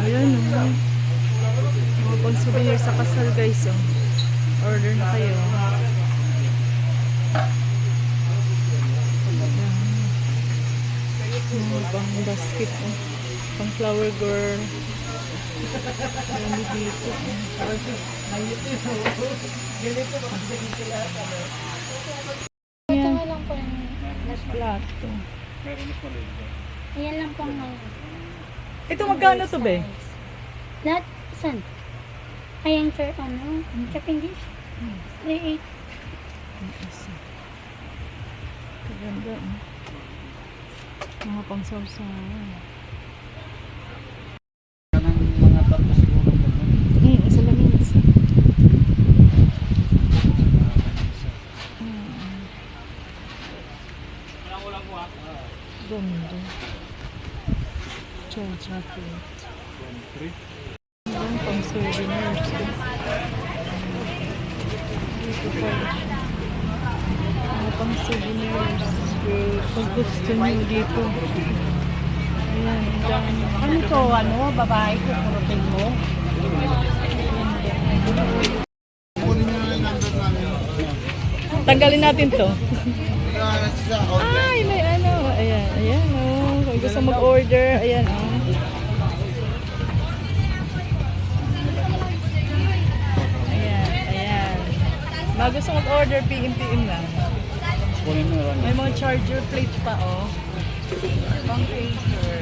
Ayan, mga pang souvenir sa kasal, guys. Order na kayo. Pang basket, pang flower girl. Ayan dito. Ito nga lang po yung last Plato. Ayan lang po ang Ito magkano to, be? lahat, saan? Ayan, sir, ano? Chopping dish? 3.8. Kaganda, mga pang sausawan. Mga tapos siguro. Isa lang yun, isa. Ganda. Chocolate. Yan, pang souvenirs. Dito pala siya. Mga pang souvenirs. Pag gusto nyo dito. Ayan, dami. Ano to? Ano? Babae ko, kurutin mo? Kunin nyo na yung number namin. Tanggalin natin to. Sa Ay, may ano. Ayan, ayan, Kung gusto mag-order, ayan, Ayan, ayan. Mga gusto mag-order, PM lang. kunin mo na. May mga charger plate pa, Pang paper.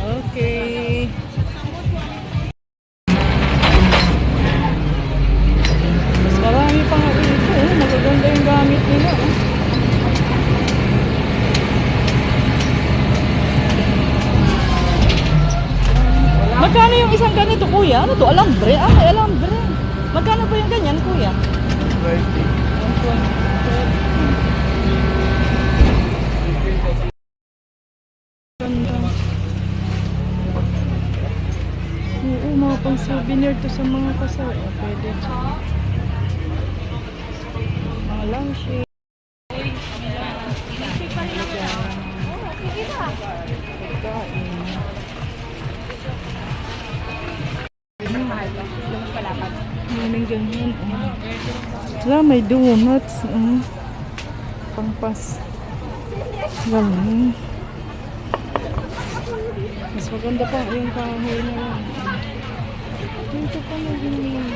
Okay. Mas marami pa nga dito, magaganda yung gamit nila, Magkano yung isang ganito, kuya? Ano to? Alambre? May alambre. Magkano ba yung ganyan, kuya? 120. Oo, mga pang souvenir to sa mga kasal. Pwede dyan. Mga lampshade. May ganyan. Wala, may donuts. Pangpas. Galing. Mas maganda pa yung kahoy na lang. Dito pa na ganyan.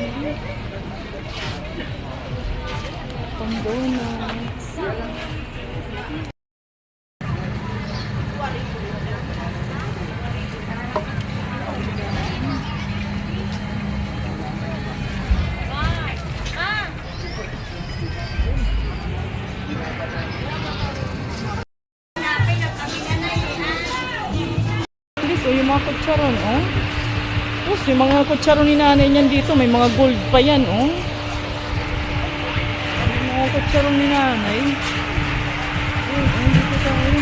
Pang donuts. Dito yung mga kutsaron, Tapos yung mga kutsaron ni nanay niyan dito, may mga gold pa yan, May mga kutsaron ni nanay. Dito tayo.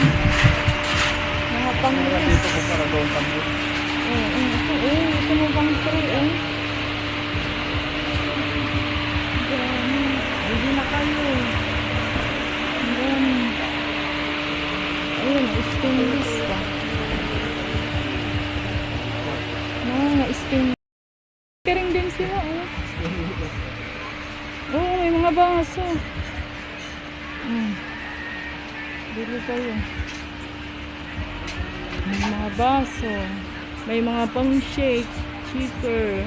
Mga pang-res. Dito ko para doon kami. Ito mga pang-tray, Hindi na kayo. Ayun, stainless pa. Stainless. Kering din sila, may mga baso. Dito kayo. May mga baso. May mga pang-shake. Shaker.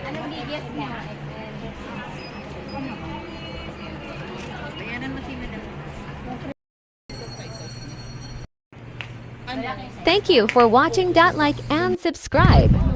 Anong biggest niya? Thank you for watching. Like and subscribe.